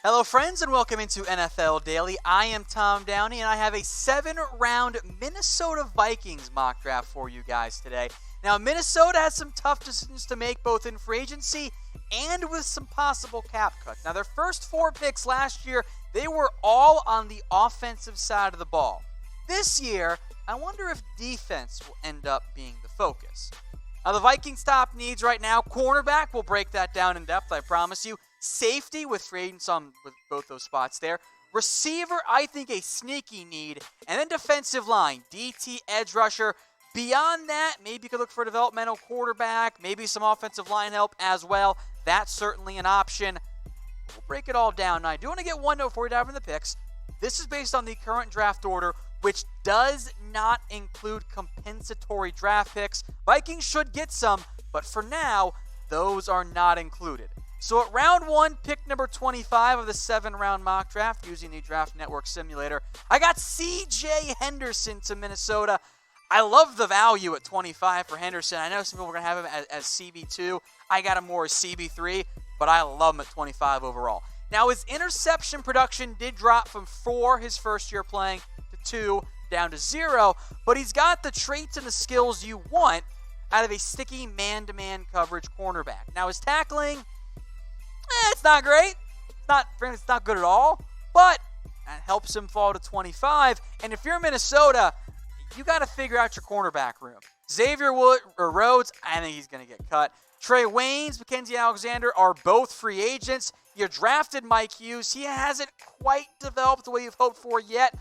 Hello, friends, and welcome into NFL Daily. I am Tom Downey, and I have a 7-round Minnesota Vikings mock draft for you guys today. Now, Minnesota has some tough decisions to make, both in free agency and with some possible cap cuts. Now, their first 4 picks last year, they were all on the offensive side of the ball. This year, I wonder if defense will end up being the focus. Now, the Vikings' top needs right now, cornerback, we'll break that down in depth, I promise you. Safety with free agents on with both those spots there. Receiver, I think a sneaky need. And then defensive line, DT, edge rusher. Beyond that, maybe you could look for a developmental quarterback, maybe some offensive line help as well. That's certainly an option. We'll break it all down. Now, I do want to get one note before we dive into the picks. This is based on the current draft order, which does not include compensatory draft picks. Vikings should get some, but for now, those are not included. So at round 1, pick number 25 of the 7-round mock draft using the Draft Network simulator, I got CJ Henderson to Minnesota. I love the value at 25 for Henderson. I know some people are going to have him as CB2. I got him more as CB3, but I love him at 25 overall. Now, his interception production did drop from 4 his first year playing to 2 down to 0, but he's got the traits and the skills you want out of a sticky man-to-man coverage cornerback. Now, his tackling, it's not great. It's not good at all, but it helps him fall to 25. And if you're Minnesota, you got to figure out your cornerback room. Xavier Rhodes, I think he's going to get cut. Trey Waynes, Mackenzie Alexander are both free agents. You drafted Mike Hughes. He hasn't quite developed the way you've hoped for yet,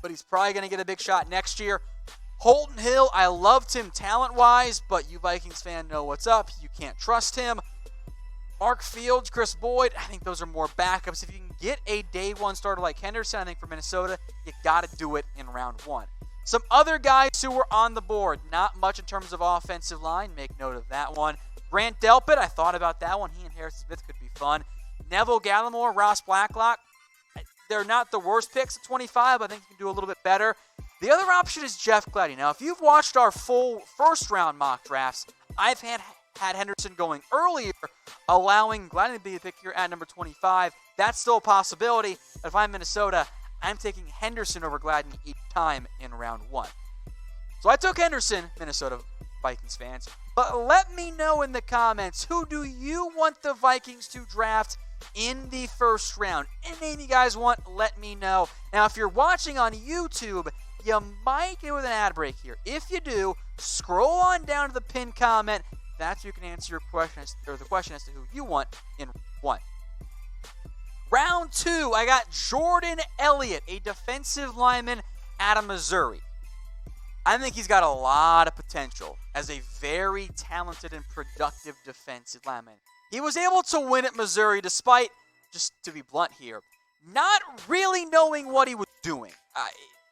but he's probably going to get a big shot next year. Holton Hill, I loved him talent-wise, but you Vikings fan know what's up. You can't trust him. Mark Fields, Chris Boyd, I think those are more backups. If you can get a day 1 starter like Henderson, I think for Minnesota, you got to do it in round 1. Some other guys who were on the board, not much in terms of offensive line. Make note of that one. Grant Delpit, I thought about that one. He and Harrison Smith could be fun. Neville Gallimore, Ross Blacklock, they're not the worst picks at 25, but I think you can do a little bit better. The other option is Jeff Gladney. Now, if you've watched our full first-round mock drafts, I've had Henderson going earlier, allowing Gladney to be the pick here at number 25. That's still a possibility. But if I'm Minnesota, I'm taking Henderson over Gladney each time in round 1. So I took Henderson, Minnesota Vikings fans. But let me know in the comments, who do you want the Vikings to draft in the first round? Any name you guys want, let me know. Now, if you're watching on YouTube, you might get with an ad break here. If you do, scroll on down to the pinned comment. That's where you can answer your question, or the question as to who you want in 1. Round 2, I got Jordan Elliott, a defensive lineman out of Missouri. I think he's got a lot of potential as a very talented and productive defensive lineman. He was able to win at Missouri despite, just to be blunt here, not really knowing what he was doing.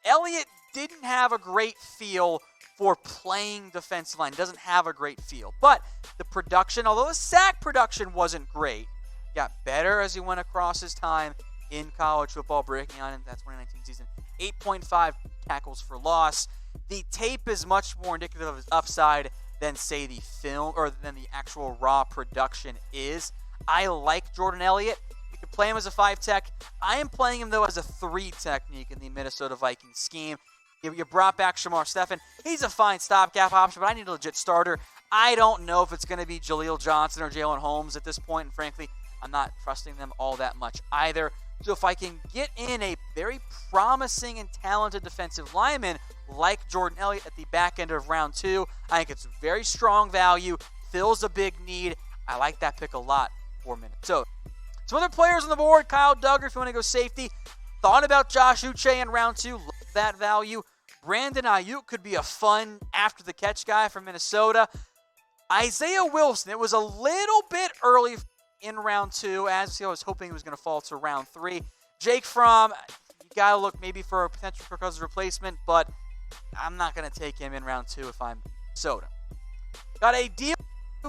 Elliott didn't have a great feel for playing defensive line. Doesn't have a great feel. But the production, although the sack production wasn't great, got better as he went across his time in college football, breaking on in that 2019 season. 8.5 tackles for loss. The tape is much more indicative of his upside than, say, the film or than the actual raw production is. I like Jordan Elliott. You can play him as a 5-tech. I am playing him, though, as a 3 technique in the Minnesota Vikings scheme. You brought back Shamar Stephen. He's a fine stopgap option, but I need a legit starter. I don't know if it's going to be Jaleel Johnson or Jalen Holmes at this point, and frankly, I'm not trusting them all that much either. So if I can get in a very promising and talented defensive lineman like Jordan Elliott at the back end of round 2, I think it's very strong value, fills a big need. I like that pick a lot for Minnesota. Some other players on the board, Kyle Duggar, if you want to go safety. Thought about Josh Uche in round 2, love that value. Brandon Ayuk could be a fun after-the-catch guy from Minnesota. Isaiah Wilson, it was a little bit early in round 2, as I was hoping he was going to fall to round 3. Jake Fromm, you got to look maybe for a potential Kirk Cousins replacement, but I'm not going to take him in round 2 if I'm Minnesota. Got a deal,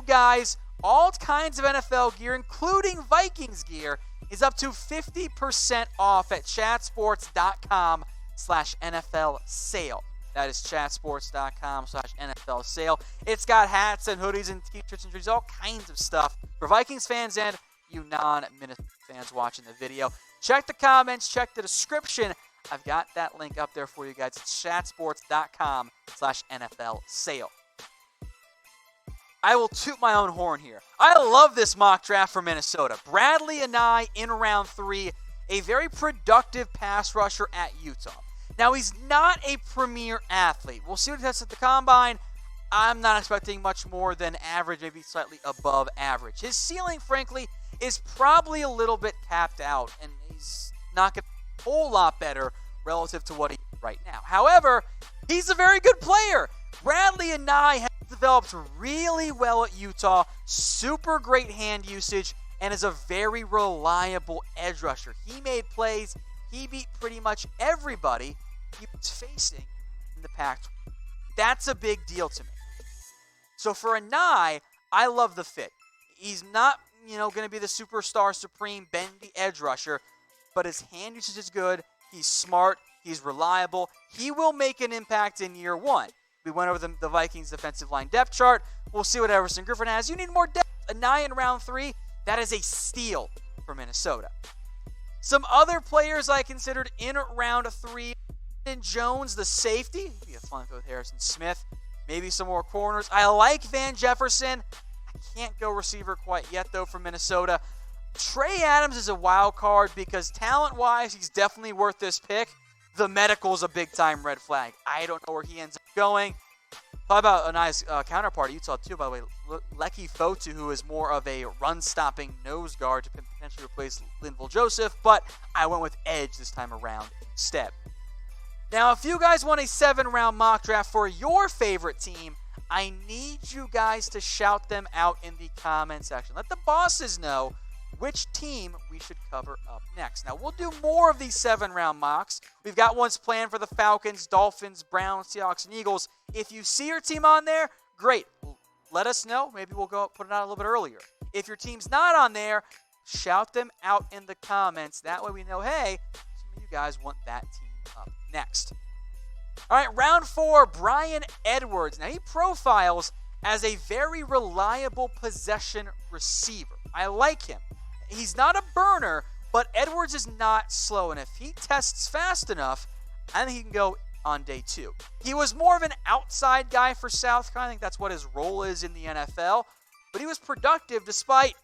guys. All kinds of NFL gear, including Vikings gear, is up to 50% off at chatsports.com/NFL sale. That is chatsports.com/NFL sale. It's got hats and hoodies and t-shirts and jerseys, all kinds of stuff for Vikings fans and you non-Minnesota fans watching the video. Check the comments, check the description. I've got that link up there for you guys. It's chatsports.com/NFL sale. I will toot my own horn here. I love this mock draft for Minnesota. Bradlee Anae in round 3, a very productive pass rusher at Utah. Now, he's not a premier athlete. We'll see what he does at the combine. I'm not expecting much more than average, maybe slightly above average. His ceiling, frankly, is probably a little bit capped out, and he's not going to be a whole lot better relative to what he is right now. However, he's a very good player. Bradlee Anae has developed really well at Utah, super great hand usage, and is a very reliable edge rusher. He made plays. He beat pretty much everybody he was facing in the Pac-12. That's a big deal to me. So for Anae, I love the fit. He's not, going to be the superstar, supreme, bendy edge rusher, but his hand usage is good. He's smart. He's reliable. He will make an impact in year 1. We went over the Vikings defensive line depth chart. We'll see what Everson Griffin has. You need more depth. Anae in round 3, that is a steal for Minnesota. Some other players I considered in round 3. Jones, the safety. It'd be a fun fit with Harrison Smith. Maybe some more corners. I like Van Jefferson. I can't go receiver quite yet, though, for Minnesota. Trey Adams is a wild card because talent-wise, he's definitely worth this pick. The medical is a big-time red flag. I don't know where he ends up going. Thought about a nice counterpart at Utah, too, by the way. Lecky Fotu, who is more of a run-stopping nose guard to potentially replace Linval Joseph, but I went with edge this time around instead. Now, if you guys want a 7-round mock draft for your favorite team, I need you guys to shout them out in the comment section. Let the bosses know which team we should cover up next. Now, we'll do more of these 7-round mocks. We've got ones planned for the Falcons, Dolphins, Browns, Seahawks, and Eagles. If you see your team on there, great. Let us know. Maybe we'll go put it out a little bit earlier. If your team's not on there, shout them out in the comments. That way we know, hey, some of you guys want that team up next. All right, round 4, Bryan Edwards. Now, he profiles as a very reliable possession receiver. I like him. He's not a burner, but Edwards is not slow, and if he tests fast enough, I think he can go on day 2. He was more of an outside guy for South Carolina. I think that's what his role is in the NFL, but he was productive despite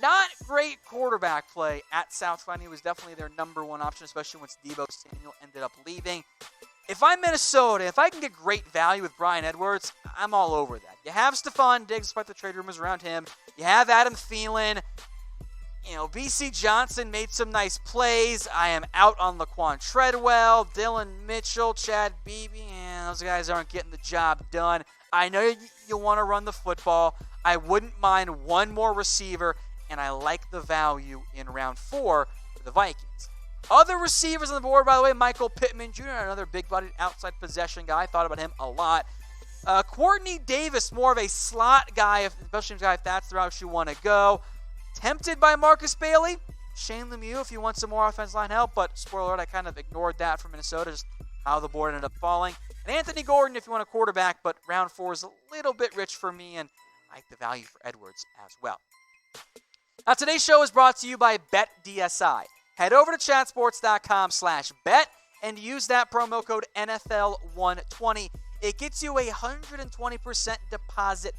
not great quarterback play at South Carolina. He was definitely their number 1 option, especially once Deebo Samuel ended up leaving. If I'm Minnesota, if I can get great value with Bryan Edwards, I'm all over that. You have Stephon Diggs, despite the trade rumors around him. You have Adam Thielen. B.C. Johnson made some nice plays. I am out on Laquan Treadwell, Dylan Mitchell, Chad Beebe. Those guys aren't getting the job done. I know you want to run the football. I wouldn't mind one more receiver, and I like the value in round 4 for the Vikings. Other receivers on the board, by the way, Michael Pittman Jr., another big-bodied outside possession guy. I thought about him a lot. Courtney Davis, more of a slot guy, especially if that's the route you want to go. Tempted by Marcus Bailey. Shane Lemieux if you want some more offensive line help, but spoiler alert, I kind of ignored that for Minnesota, just how the board ended up falling. And Anthony Gordon if you want a quarterback, but round 4 is a little bit rich for me, and I like the value for Edwards as well. Now, today's show is brought to you by BetDSI. Head over to chatsports.com/bet and use that promo code NFL120. It gets you a 120% deposit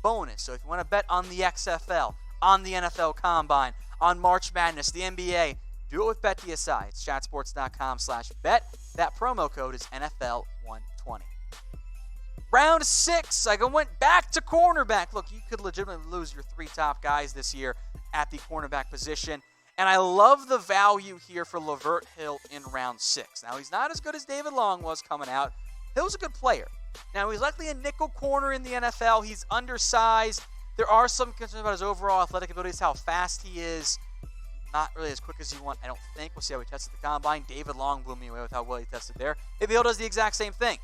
bonus. So if you want to bet on the XFL, on the NFL Combine, on March Madness, the NBA, do it with BetDSI. It's chatsports.com/bet. That promo code is NFL120. Round 6, I went back to cornerback. Look, you could legitimately lose your 3 top guys this year at the cornerback position. And I love the value here for Lavert Hill in round 6. Now, he's not as good as David Long was coming out. Hill's a good player. Now, he's likely a nickel corner in the NFL. He's undersized. There are some concerns about his overall athletic abilities, how fast he is. Not really as quick as you want, I don't think. We'll see how he tests at the Combine. David Long blew me away with how well he tested there. Maybe Hill does the exact same thing.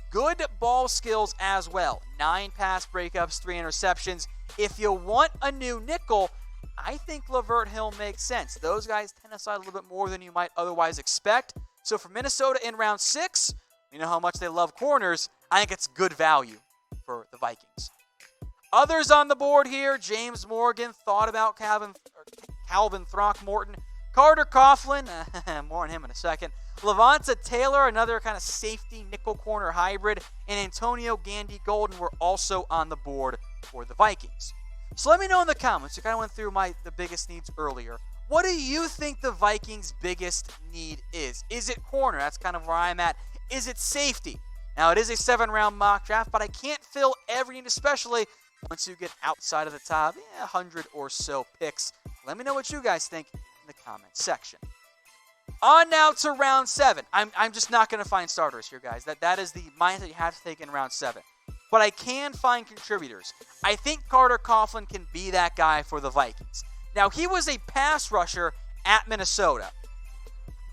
Good ball skills as well. 9 pass breakups, 3 interceptions. If you want a new nickel, I think Lavert Hill makes sense. Those guys tend to slide a little bit more than you might otherwise expect. So for Minnesota in round 6, you know how much they love corners. I think it's good value for the Vikings. Others on the board here, James Morgan thought about Calvin Throckmorton, Carter Coughlin, more on him in a second, Levonta Taylor, another kind of safety nickel corner hybrid, and Antonio Gandy Golden were also on the board for the Vikings. So let me know in the comments. I kind of went through the biggest needs earlier. What do you think the Vikings' biggest need is? Is it corner? That's kind of where I'm at. Is it safety? Now, it is a 7-round mock draft, but I can't fill every need, especially once you get outside of the top 100 or so picks. Let me know what you guys think in the comments section. On now to round 7. I'm just not going to find starters here, guys. That is the mindset you have to take in round 7. But I can find contributors. I think Carter Coughlin can be that guy for the Vikings. Now, he was a pass rusher at Minnesota.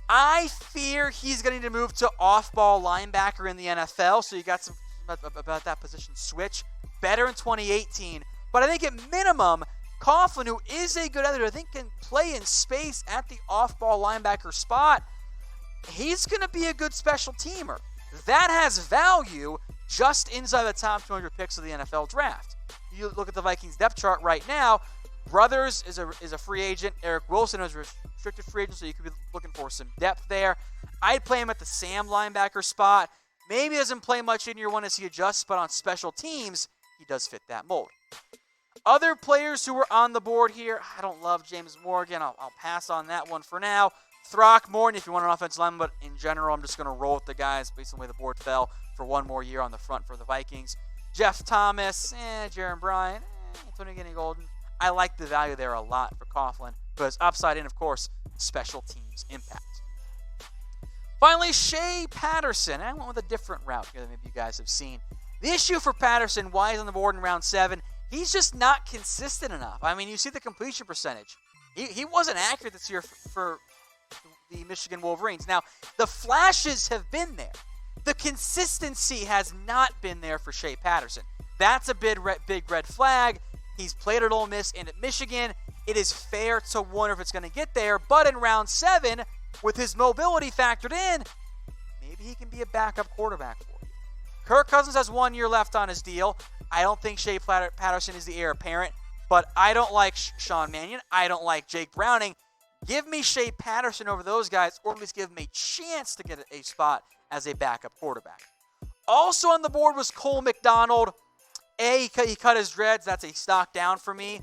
I fear he's going to need to move to off-ball linebacker in the NFL, so you got some about that position switch. Better in 2018. But I think at minimum, Coughlin, who is a good athlete, I think can play in space at the off-ball linebacker spot. He's going to be a good special teamer. That has value just inside the top 200 picks of the NFL draft. You look at the Vikings depth chart right now. Brothers is a free agent. Eric Wilson is a restricted free agent, so you could be looking for some depth there. I'd play him at the Sam linebacker spot. Maybe doesn't play much in year one as he adjusts, but on special teams, he does fit that mold. Other players who were on the board here, I don't love James Morgan. I'll pass on that one for now. Throckmorton, if you want an offensive lineman, but in general, I'm just going to roll with the guys based on the way the board fell for one more year on the front for the Vikings. Jeff Thomas, Jaron Bryant, Antonio Gandy Golden. I like the value there a lot for Coughlin, but his upside in, of course, special teams impact. Finally, Shea Patterson. I went with a different route here than maybe you guys have seen. The issue for Patterson, why he's on the board in round 7, he's just not consistent enough. I mean, you see the completion percentage. He wasn't accurate this year for the Michigan Wolverines. Now, the flashes have been there. The consistency has not been there for Shea Patterson. That's a big red flag. He's played at Ole Miss and at Michigan. It is fair to wonder if it's going to get there. But in round 7, with his mobility factored in, maybe he can be a backup quarterback for you. Kirk Cousins has 1 year left on his deal. I don't think Shea Patterson is the heir apparent. But I don't like Sean Mannion. I don't like Jake Browning. Give me Shea Patterson over those guys, or at least give him a chance to get a spot as a backup quarterback. Also on the board was Cole McDonald. A, he cut his dreads. That's a stock down for me.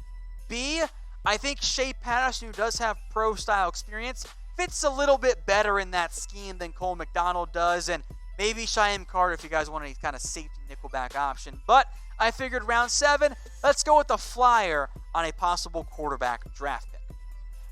B, I think Shea Patterson, who does have pro-style experience, fits a little bit better in that scheme than Cole McDonald does. And maybe Shyheim Carter if you guys want any kind of safety nickelback option. But I figured round 7, let's go with the flyer on a possible quarterback draft pick.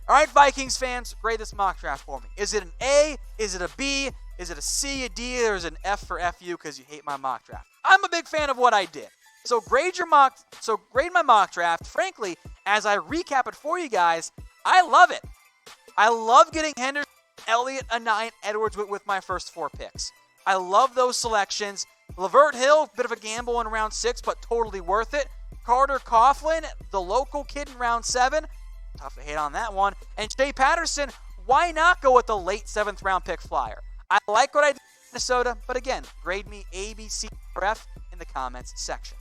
All right, Vikings fans, grade this mock draft for me. Is it an A? Is it a B? Is it a C, a D, or is it an F for FU because you hate my mock draft? I'm a big fan of what I did. So grade my mock draft. Frankly, as I recap it for you guys, I love it. I love getting Henderson, Elliott, Anae, and Edwards with my first 4 picks. I love those selections. Lavert Hill, bit of a gamble in round 6, but totally worth it. Carter Coughlin, the local kid in round 7. Tough to hate on that one. And Shea Patterson, why not go with the late 7th round pick flyer? I like what I did in Minnesota, but again, grade me A, B, C, or F in the comments section.